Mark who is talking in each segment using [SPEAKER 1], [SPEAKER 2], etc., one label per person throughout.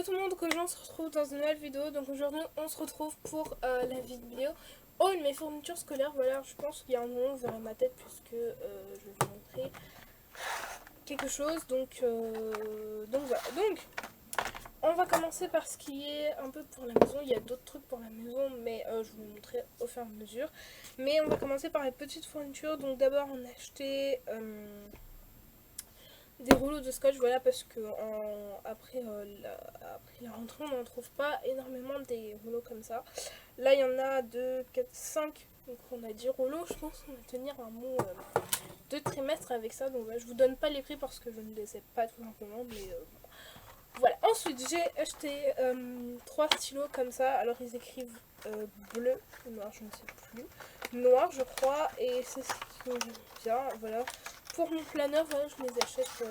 [SPEAKER 1] tout le monde, donc aujourd'hui on se retrouve dans une nouvelle vidéo. Donc aujourd'hui on se retrouve pour la vidéo oh de mes fournitures scolaires. Voilà, je pense qu'il y a un moment vous verrez ma tête puisque je vais vous montrer quelque chose. Donc voilà, donc on va commencer par ce qui est un peu pour la maison. Il y a d'autres trucs pour la maison mais je vous montrerai au fur et à mesure. Mais on va commencer par les petites fournitures. Donc d'abord on a acheté des rouleaux de scotch, voilà, parce que après la rentrée on n'en trouve pas énormément des rouleaux comme ça. Là il y en a 2, 4, 5, donc on a 10 rouleaux. Je pense qu'on va tenir un bon 2 trimestres avec ça. Donc voilà, je vous donne pas les prix parce que je ne les ai pas tout simplement, mais voilà. Ensuite j'ai acheté 3 stylos comme ça. Alors ils écrivent bleu ou noir, je ne sais plus, noir je crois, et c'est ce que j'aime bien. Voilà, pour mon planeur, voilà, je les achète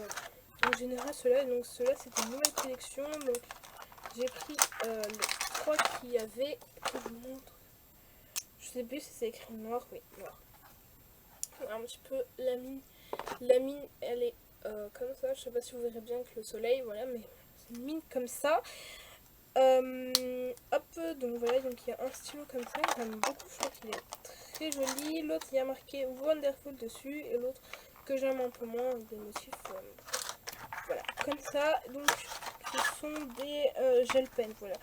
[SPEAKER 1] en général ceux-là. Donc ceux-là c'était une nouvelle collection, donc j'ai pris les 3 qu'il y avait, que je vous montre. Je sais plus si c'est écrit noir, oui, noir. Un petit peu la mine elle est comme ça, je sais pas si vous verrez bien avec le soleil, voilà, mais c'est une mine comme ça. Hop, donc voilà, donc il y a un stylo comme ça, j'aime beaucoup, je trouve qu'il est très joli. L'autre il y a marqué Wonderful dessus, et l'autre que j'aime un peu moins avec des motifs voilà comme ça. Donc ce sont des gel pens, voilà,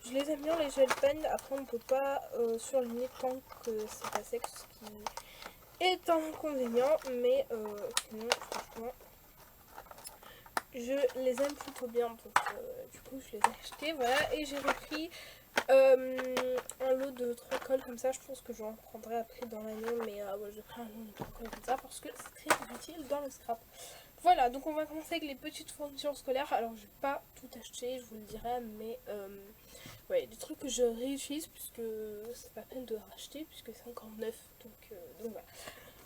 [SPEAKER 1] je les aime bien les gel pens. Après on peut pas surligner tant que c'est pas sec, ce qui est un inconvénient, mais sinon franchement je les aime plutôt bien. Donc du coup je les ai achetés, voilà. Et j'ai repris un lot de 3 cols comme ça. Je pense que j'en prendrai après dans l'année, mais ouais, j'ai pris un lot de 3 cols comme ça parce que c'est très utile dans le scrap. Voilà, donc on va commencer avec les petites fournitures scolaires. Alors je vais pas tout acheter, je vous le dirai, mais ouais, des trucs que je réutilise puisque c'est pas peine de racheter puisque c'est encore neuf. Donc voilà.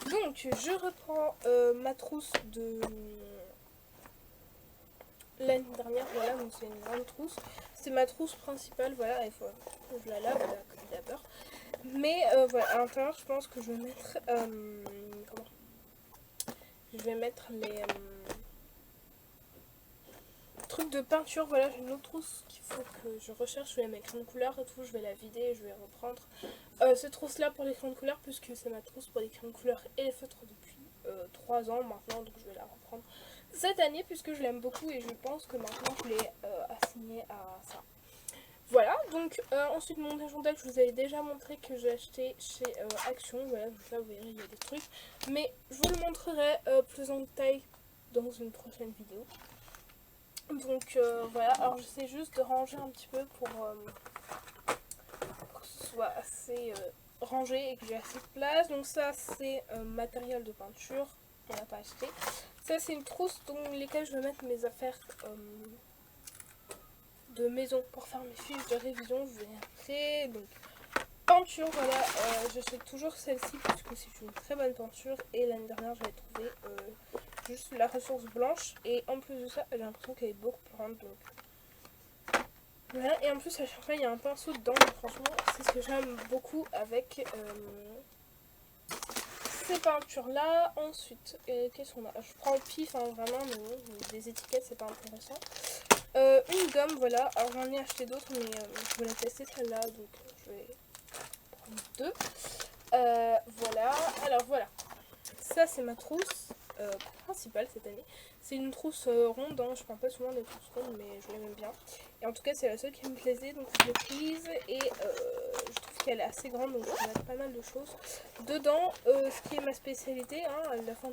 [SPEAKER 1] Donc je reprends ma trousse de l'année dernière, voilà, donc c'est une grande trousse. C'est ma trousse principale, voilà, il faut que je la lave, voilà, comme d'abord. Mais voilà, à l'intérieur, je pense que je vais mettre comment, je vais mettre les trucs de peinture. Voilà, j'ai une autre trousse qu'il faut que je recherche, je vais mes crayons de couleur et tout, je vais la vider et je vais reprendre cette trousse là pour les crayons de couleur, puisque c'est ma trousse pour les crayons de couleur et les feutres depuis 3 ans maintenant, donc je vais la reprendre cette année puisque je l'aime beaucoup et je pense que maintenant je l'ai assignée à ça. Voilà, donc ensuite mon agenda que je vous avais déjà montré, que j'ai acheté chez Action. Voilà, donc là vous verrez il y a des trucs, mais je vous le montrerai plus en détail dans une prochaine vidéo. Donc voilà, alors j'essaie juste de ranger un petit peu pour que ce soit assez rangé et que j'ai assez de place. Donc ça c'est matériel de peinture, on n'a pas acheté. Ça c'est une trousse dans lesquelles je vais mettre mes affaires de maison pour faire mes fiches de révision. Je vais après, donc peinture, voilà, j'achète toujours celle-ci puisque c'est une très bonne peinture et l'année dernière j'avais trouvé juste la ressource blanche, et en plus de ça j'ai l'impression qu'elle est beaucoup plus grande, donc voilà. Et en plus à chaque fois il y a un pinceau dedans, donc franchement c'est ce que j'aime beaucoup avec ces peintures là. Ensuite qu'est-ce qu'on a, je prends au pif hein, vraiment, mais bon, des étiquettes c'est pas intéressant. Une gomme, voilà, alors j'en ai acheté d'autres mais je voulais tester celle-là, donc je vais prendre 2. Voilà, alors voilà, ça c'est ma trousse principale cette année. C'est une trousse ronde, hein. Je prends pas souvent des trousses rondes mais je l'aime bien. Et en tout cas c'est la seule qui me plaisait, donc je l'ai prise et je trouve qu'elle est assez grande, donc je peux mettre pas mal de choses dedans. Ce qui est ma spécialité, hein, à la fin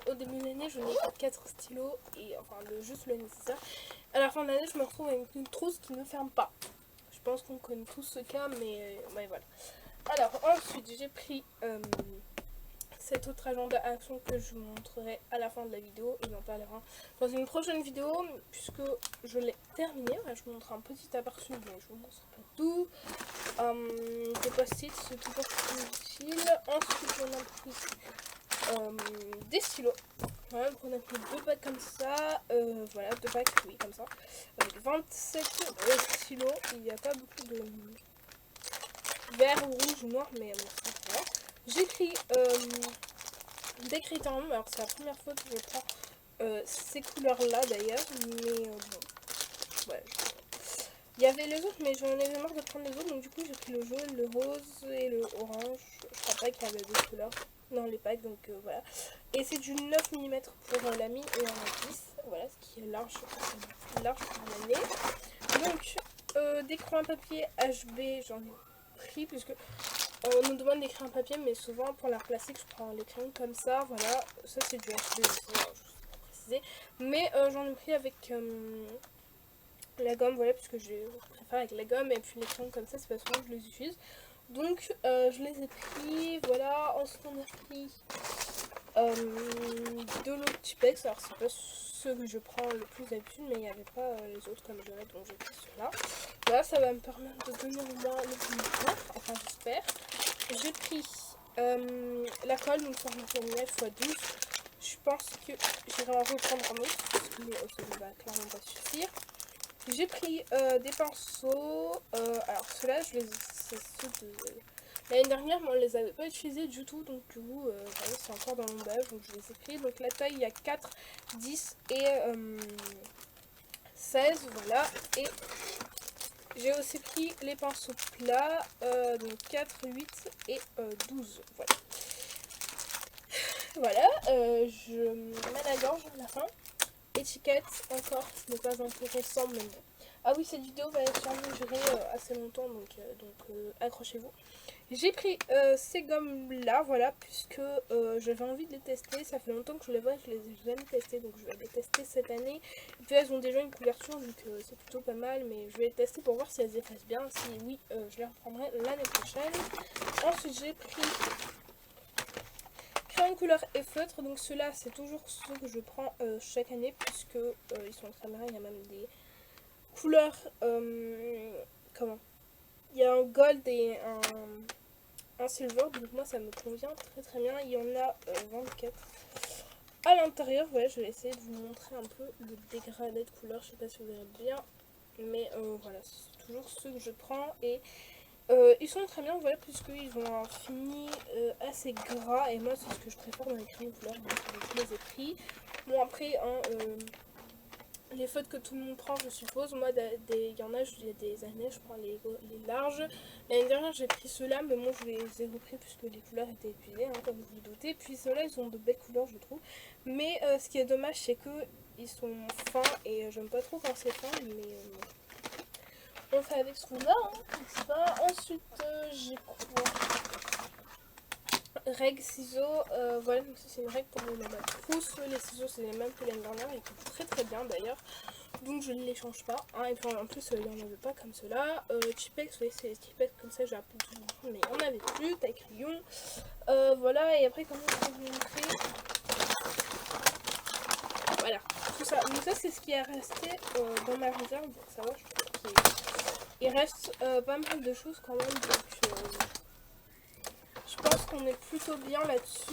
[SPEAKER 1] au début de l'année je n'ai que 4 stylos et enfin juste le nécessaire. À la fin de l'année je me retrouve avec une trousse qui ne ferme pas. Je pense qu'on connaît tous ce cas, mais ouais, voilà. Alors ensuite j'ai pris cet autre agenda action que je vous montrerai à la fin de la vidéo, et j'en parlerai dans une prochaine vidéo puisque je l'ai terminé. Voilà, je vous montre un petit aperçu mais je vous montre pas tout. Des post-it, c'est toujours plus utile. Ensuite on a pris des stylos. Voilà, donc on a pris 2 packs comme ça, voilà, 2 packs, oui, comme ça, avec 27 stylos. Il n'y a pas beaucoup de vert, rouge ou noir, mais bon, c'est pas. J'écris des critères, alors c'est la première fois que je prends ces couleurs là d'ailleurs, mais bon, ouais. y avait les autres, mais j'en avais marre de prendre les autres, donc du coup j'ai pris le jaune, le rose et le orange. Je crois pas qu'il y avait d'autres couleurs dans les packs, donc voilà. Et c'est du 9 mm pour la mine et en 10, voilà, ce qui est large, large pour l'année. Donc des crayons à papier HB, j'en ai pris, puisque on nous demande des crayons à papier, mais souvent pour l'art plastique, je prends les crayons comme ça, voilà. Ça c'est du HB aussi, je sais pas préciser. Mais j'en ai pris avec la gomme, voilà, puisque je préfère avec la gomme, et puis les crayons comme ça, c'est pas souvent que je les utilise. Donc je les ai pris, voilà. Ensuite on a pris de l'autre Tipex, alors c'est pas ceux que je prends le plus d'habitude, mais il n'y avait pas les autres comme j'aurais, donc j'ai pris ceux-là. Là ça va me permettre de tenir au moins le plus longtemps, enfin j'espère. J'ai pris la colle, donc format terminal x12. Je pense que j'irai en reprendre un autre, parce que ça ne va clairement pas suffire. J'ai pris des pinceaux, alors ceux-là, c'est ceux de l'année dernière, mais on les avait pas utilisés du tout, donc du coup, voilà, c'est encore dans l'emballage, donc je les ai pris. Donc la taille, il y a 4, 10 et 16, voilà. Et j'ai aussi pris les pinceaux plats, donc 4, 8 et 12, voilà. Voilà, je mets la gorge à la fin. Étiquette, encore, ce n'est pas intéressant, mais bon. Ah oui, cette vidéo va sûrement durer assez longtemps, donc accrochez-vous. J'ai pris ces gommes-là, voilà, puisque j'avais envie de les tester. Ça fait longtemps que je les vois, je les ai jamais testées, donc je vais les tester cette année. Et puis elles ont déjà une couverture, donc c'est plutôt pas mal, mais je vais les tester pour voir si elles effacent bien. Si oui, je les reprendrai l'année prochaine. Ensuite, j'ai pris crayon couleur et feutre, donc ceux-là c'est toujours ceux que je prends chaque année, puisque ils sont très bien. Il y a même des couleurs, comment, il y a un gold et un silver, donc moi ça me convient très très bien. Il y en a 24 à l'intérieur. Voilà, je vais essayer de vous montrer un peu le dégradé de couleurs, je sais pas si vous verrez bien, mais voilà, c'est toujours ceux que je prends. Et ils sont très bien, voilà, puisqu'ils ont un fini assez gras, et moi c'est ce que je préfère dans les crayons couleurs, donc je les ai pris. Bon après, hein, les feutres que tout le monde prend, je suppose, moi il y en a, il y a des années, je prends les larges. L'année dernière j'ai pris ceux-là, mais moi je les ai repris puisque les couleurs étaient épuisées, hein, comme vous vous doutez. Puis ceux-là ils ont de belles couleurs, je trouve, mais ce qui est dommage c'est que ils sont fins, et j'aime pas trop quand c'est fin, mais on fait avec ce qu'on a, hein, n'est-ce pas. Ensuite, j'ai quoi? Règles, ciseaux, voilà, donc ça c'est une règle pour la trousse. Les ciseaux c'est les mêmes que l'année dernière, ils coûtent très très bien d'ailleurs, donc je ne les change pas, hein. Et puis en plus il n'y en avait pas comme cela. Tipex, vous voyez, c'est les Tipex comme ça, j'ai appelé tout le monde, mais il n'y en avait plus, taille crayon. Voilà, et après comment je vais vous montrer, voilà, tout ça. Donc ça c'est ce qui est resté dans ma réserve, donc ça va, je trouve qu'il reste pas mal de choses quand même, donc je pense qu'on est plutôt bien là-dessus.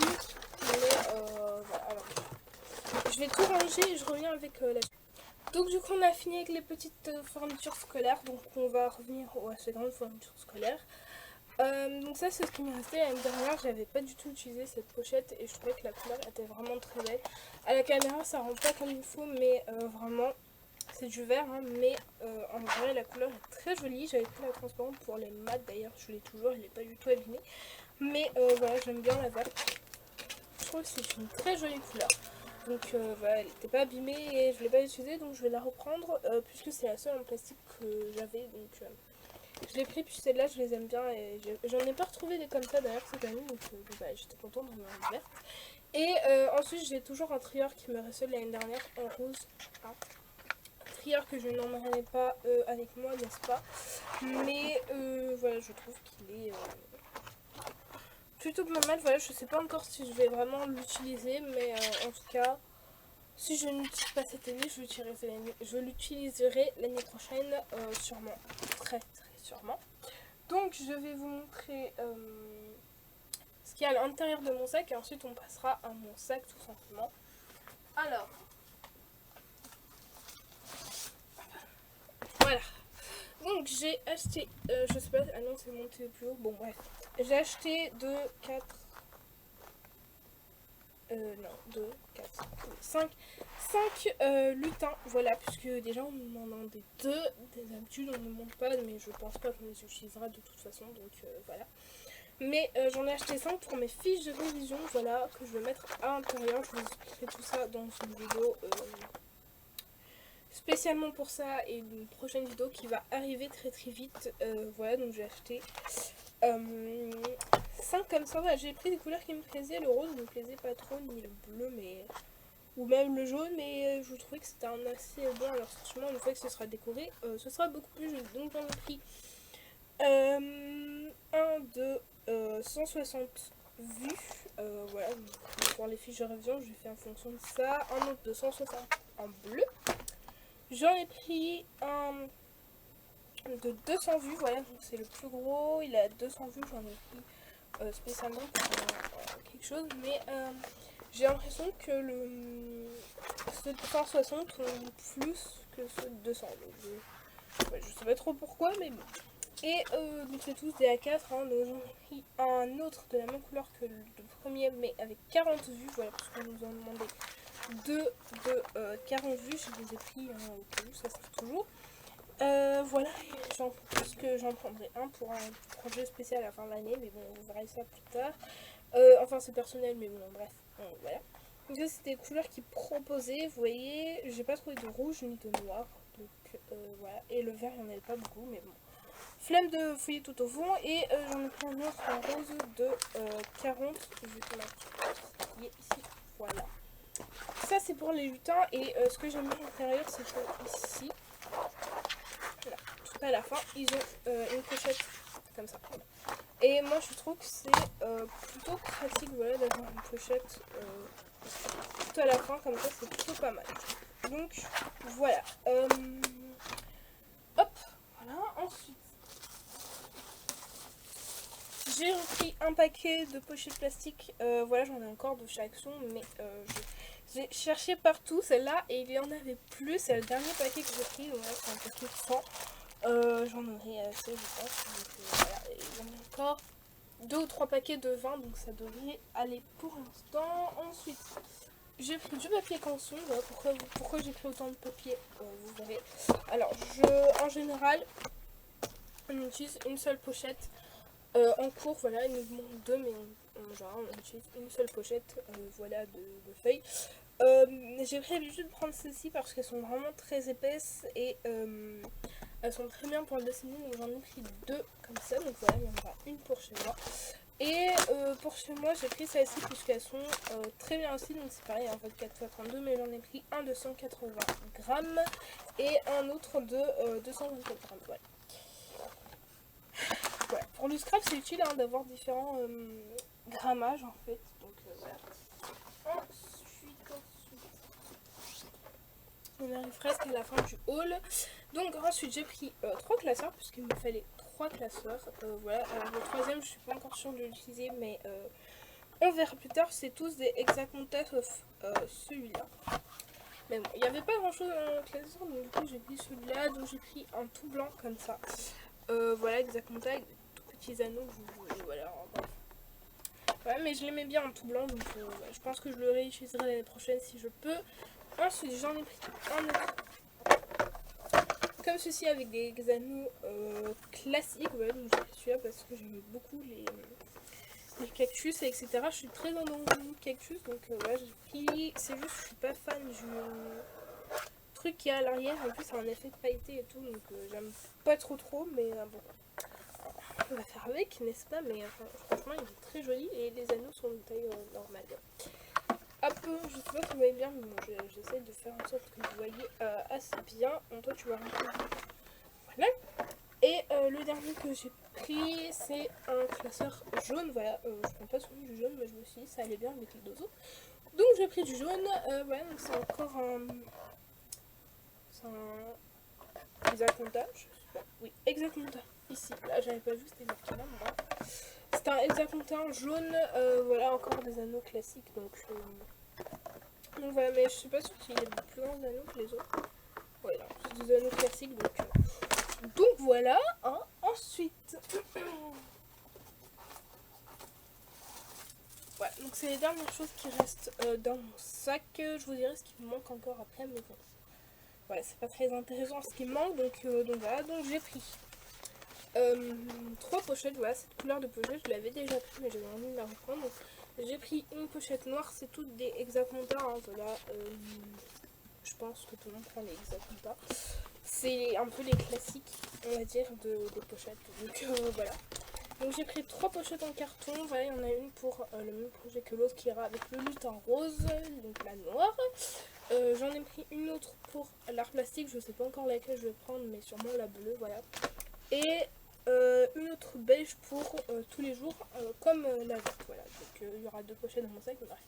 [SPEAKER 1] Mais voilà, alors je vais tout ranger et je reviens avec la suite. Donc du coup on a fini avec les petites fournitures scolaires, donc on va revenir à ces grandes fournitures scolaires. Donc ça c'est ce qui m'est resté. L'année dernière j'avais pas du tout utilisé cette pochette, et je trouvais que la couleur était vraiment très belle. À la caméra ça rend pas comme il faut, mais vraiment c'est du vert, hein, mais en vrai la couleur est très jolie. J'avais pris la transparente pour les mat d'ailleurs, je l'ai toujours, elle n'est pas du tout abîmée. Mais voilà, j'aime bien la verte. Je trouve que c'est une très jolie couleur. Donc voilà, elle n'était pas abîmée et je ne l'ai pas utilisée, donc je vais la reprendre puisque c'est la seule en plastique que j'avais. Donc je l'ai pris, puis celle-là je les aime bien, et j'en ai pas retrouvé des comme ça d'ailleurs cette année, donc voilà, j'étais contente d'en avoir une verte. Et ensuite j'ai toujours un trieur qui me restait de l'année dernière en rose. Un trieur que je n'emmènerai pas avec moi, n'est-ce pas, mais voilà, je trouve qu'il est plutôt pas mal. Voilà, je sais pas encore si je vais vraiment l'utiliser, mais en tout cas, si je n'utilise pas cette année, je l'utiliserai l'année prochaine, sûrement, très très sûrement. Donc je vais vous montrer ce qu'il y a à l'intérieur de mon sac, et ensuite on passera à mon sac tout simplement. Alors, voilà. Donc j'ai acheté, je sais pas, ah non c'est monté plus haut, bon bref. J'ai acheté 2, 4, non, 2, 4, 5, 5 lutins, voilà, puisque déjà on m'en demande des 2, des habitudes on ne montre pas, mais je pense pas qu'on les utilisera de toute façon, donc voilà. Mais j'en ai acheté 5 pour mes fiches de révision, voilà, que je vais mettre à l'intérieur. Je vous expliquerai tout ça dans une vidéo spécialement pour ça et une prochaine vidéo qui va arriver très très vite. Voilà, donc j'ai acheté 5 comme ça. Voilà, j'ai pris des couleurs qui me plaisaient. Le rose ne me plaisait pas trop, ni le bleu, mais ou même le jaune, mais je trouvais que c'était un assez bon. Alors franchement, une fois que ce sera décoré, ce sera beaucoup plus joli. Donc j'en ai pris un de 160 vues, voilà, pour les fiches de révision, j'ai fait en fonction de ça. Un autre de 160 en bleu. J'en ai pris un de 200 vues, voilà, donc c'est le plus gros. Il a 200 vues, j'en ai pris spécialement pour quelque chose, mais j'ai l'impression que ceux de 160 sont plus que ceux de 200. Donc je sais pas trop pourquoi, mais bon. Et donc c'est tous des A4, hein, donc j'en ai pris un autre de la même couleur que le premier, mais avec 40 vues, voilà, parce qu'on nous en demandait 2 de 40 vues, je les ai pris au cas où, ça sert toujours. Voilà, je pense que j'en prendrai un pour un projet spécial à la fin de l'année, mais bon, vous verrez ça plus tard. Enfin, c'est personnel, mais bon, bref, voilà. Donc ça, c'était les couleurs qu'ils proposaient, vous voyez, j'ai pas trouvé de rouge ni de noir, donc voilà, et le vert, il n'y en avait pas beaucoup, mais bon. Flemme de fouiller tout au fond, et j'en ai pris un autre en rose de 40, je vais te mettre ici, voilà. Ça c'est pour les lutins, et ce que j'aime bien à l'intérieur, c'est que ici, voilà, tout à la fin, ils ont une pochette comme ça. Et moi je trouve que c'est plutôt pratique, voilà, d'avoir une pochette tout à la fin, comme ça c'est plutôt pas mal. Donc voilà. Hop, voilà, ensuite. J'ai repris un paquet de pochettes plastiques, voilà, j'en ai encore de chaque son, mais j'ai cherché partout celle-là et il y en avait plus. C'est le dernier paquet que j'ai pris, voilà, c'est un paquet de 100. J'en aurai assez, je pense, donc voilà, et j'en ai encore 2 ou 3 paquets de 20, donc ça devrait aller pour l'instant. Ensuite, j'ai pris du papier canson, voilà, pourquoi j'ai pris autant de papier, vous verrez. Alors, en général, on utilise une seule pochette. En cours, voilà, il nous demande 2, mais on utilise une seule pochette, voilà, de feuilles. J'ai pris l'habitude de prendre celles-ci parce qu'elles sont vraiment très épaisses et elles sont très bien pour le dessiner, donc j'en ai pris 2 comme ça, donc voilà, il y en aura une pour chez moi. Et pour chez moi, j'ai pris celles-ci puisqu'elles sont très bien aussi, donc c'est pareil, en fait 4x32, mais j'en ai pris un de 180 grammes et un autre de 224 grammes, voilà. Voilà. Pour le scrap, c'est utile hein, d'avoir différents grammages en fait. Donc voilà. Ensuite, on arrive presque à la fin du haul. Donc ensuite, j'ai pris 3 classeurs puisqu'il me fallait 3 classeurs. Voilà. Alors, le troisième, je suis pas encore sûre de l'utiliser, mais on verra plus tard. C'est tous des Exacmonta sauf celui-là. Mais bon, il n'y avait pas grand chose dans le classeur, donc du coup j'ai pris celui-là. Donc j'ai pris un tout blanc comme ça. Voilà, Exacmonta avec des tout petits anneaux, voilà, bref. Ouais, mais je l'aimais bien en tout blanc, donc je pense que je le réutiliserai l'année prochaine si je peux. Ensuite, j'en ai pris un autre comme ceci avec des anneaux classiques. Voilà, donc j'ai pris celui-là parce que j'aime beaucoup les cactus, etc. Je suis très dans le cactus, donc voilà, j'ai pris. C'est juste, je suis pas fan du truc qui est à l'arrière, en plus, c'est un effet de pailleté et tout, donc j'aime pas trop, mais bon. On va faire avec, n'est-ce pas? Mais enfin, franchement, il est très joli et les anneaux sont de taille normale. Hop, je sais pas si vous voyez bien, mais bon, j'essaie de faire en sorte que vous voyez assez bien. En toi, tu vois un peu. Voilà. Et le dernier que j'ai pris, c'est un classeur jaune. Voilà, je prends pas celui du jaune, mais je me suis dit ça allait bien avec les deux autres. Donc j'ai pris du jaune. Voilà, donc c'est encore un. C'est un. Exacmonta, je sais pas. Oui, Exacmonta. Ici, là j'avais pas vu, c'était marqué là, mais c'est un Exacmonta jaune, voilà, encore des anneaux classiques, donc voilà, mais je suis pas sûre qu'il y ait de plus grands anneaux que les autres. Voilà, c'est des anneaux classiques, donc voilà, hein. Ensuite, Ouais, donc c'est les dernières choses qui restent dans mon sac. Je vous dirai ce qui me manque encore après, mais bon. Voilà, c'est pas très intéressant ce qui me manque, donc voilà, donc j'ai pris 3 pochettes, voilà, cette couleur de pochette, je l'avais déjà pris, mais j'avais envie de la reprendre. Donc, j'ai pris une pochette noire, c'est toutes des hexacontas, hein, voilà, je pense que tout le monde prend les hexacontas. C'est un peu les classiques, on va dire, des pochettes, donc voilà. Donc j'ai pris 3 pochettes en carton, voilà, il y en a une pour le même projet que l'autre qui ira avec le lutin rose, donc la noire. J'en ai pris une autre pour l'art plastique, je sais pas encore laquelle je vais prendre, mais sûrement la bleue, voilà. Et une autre beige pour tous les jours, comme la verte, voilà. Donc il y aura 2 pochettes dans mon sac, mais bref.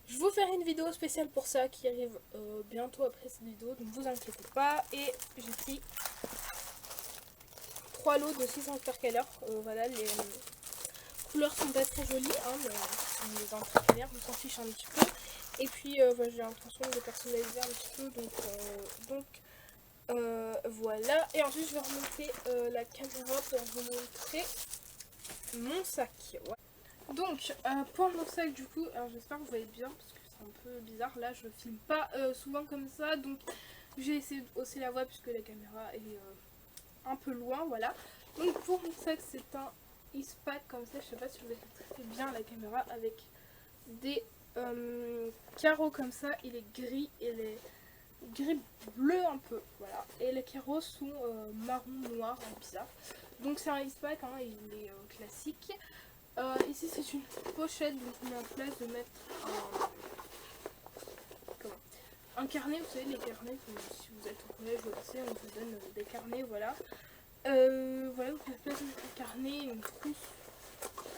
[SPEAKER 1] Je vous ferai une vidéo spéciale pour ça qui arrive bientôt après cette vidéo, donc vous inquiétez pas. Et j'ai pris 3 lots de 600 Color. Voilà, les couleurs sont pas très jolies, hein, mais les intercalaires, on s'en fiche un petit peu. Et puis voilà, j'ai l'intention de les personnaliser un petit peu, donc voilà. Et ensuite je vais remonter la caméra pour vous montrer mon sac. Ouais. Donc pour mon sac du coup, alors j'espère que vous voyez bien parce que c'est un peu bizarre. Là je filme pas souvent comme ça, donc j'ai essayé de hausser la voix puisque la caméra est un peu loin, voilà. Donc pour mon sac c'est un Eastpak comme ça, je sais pas si vous avez très bien la caméra, avec des carreaux comme ça, il est gris et les gris bleu un peu, voilà, et les carreaux sont marron noir, bizarre. Donc c'est un Eastpak, hein, il est classique. Ici c'est une pochette, donc on est en place de mettre un carnet, vous savez les carnets, si vous êtes au collège ou au lycée, on vous donne des carnets, voilà. Voilà, donc on a place de mettre un carnet, une trousse,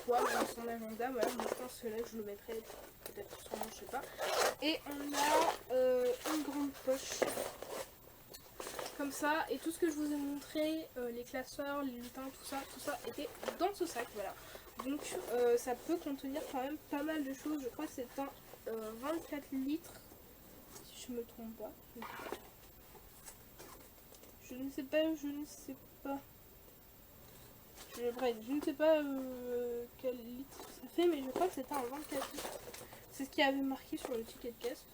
[SPEAKER 1] quoi, dans son agenda, voilà, moi je pense que là je le mettrai peut-être sûrement, je sais pas. Et on a une grande poche comme ça, et tout ce que je vous ai montré, les classeurs, les lutins, tout ça était dans ce sac, voilà. Donc ça peut contenir quand même pas mal de choses, je crois que c'est un 24 litres, si je me trompe pas. Je ne sais pas, bref, je ne sais pas quel litre ça fait, mais je crois que c'était un 24 litres. C'est ce qui avait marqué sur le ticket de caisse.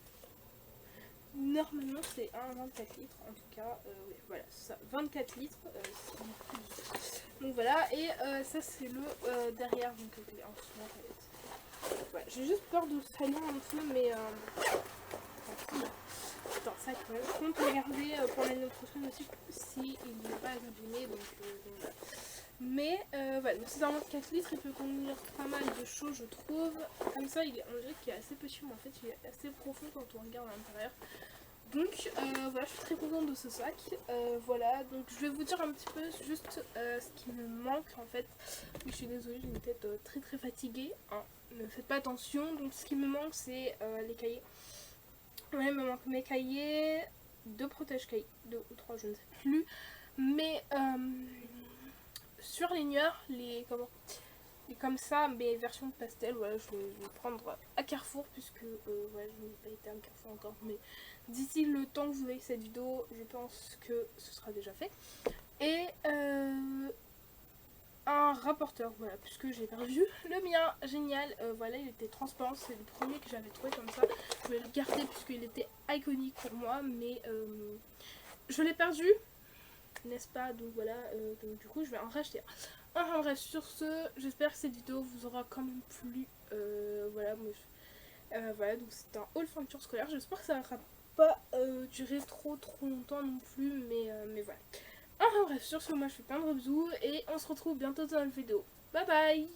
[SPEAKER 1] Normalement c'est un 24 litres, en tout cas, oui, voilà, c'est ça, 24 litres, donc voilà, et ça c'est le derrière, donc en dessous, voilà, j'ai juste peur de salir un peu, mais attends, ça quand même, je compte le garder pour l'année prochaine aussi, si il n'est pas abîmé, donc voilà. Mais voilà, c'est un 24 litres, il peut contenir pas mal de choses, je trouve. Comme ça, on dirait qu'il est assez petit, mais en fait, il est assez profond quand on regarde à l'intérieur. Donc voilà, je suis très contente de ce sac. Voilà, donc je vais vous dire un petit peu juste ce qui me manque en fait. Je suis désolée, j'ai une tête très très fatiguée, hein. Ne faites pas attention. Donc ce qui me manque, c'est les cahiers. Ouais, il me manque mes cahiers, 2 protège-cahiers, 2 ou 3, je ne sais plus. Mais surligneurs, les comme ça, mes versions de pastel, voilà, je vais prendre à Carrefour, puisque voilà, je n'ai pas été à Carrefour encore, mais d'ici le temps que vous voyez cette vidéo, je pense que ce sera déjà fait. Et un rapporteur, voilà, puisque j'ai perdu le mien, génial, voilà, il était transparent, c'est le premier que j'avais trouvé comme ça, je vais le garder puisqu'il était iconique pour moi, mais je l'ai perdu, n'est-ce pas, donc voilà, donc du coup je vais en racheter un. Enfin bref, sur ce, j'espère que cette vidéo vous aura quand même plu, voilà, moi, voilà, donc c'est un haul fourniture scolaire, j'espère que ça n'aura pas duré trop longtemps non plus, mais voilà. Enfin bref, sur ce, moi je fais plein de gros bisous et on se retrouve bientôt dans une vidéo. Bye bye!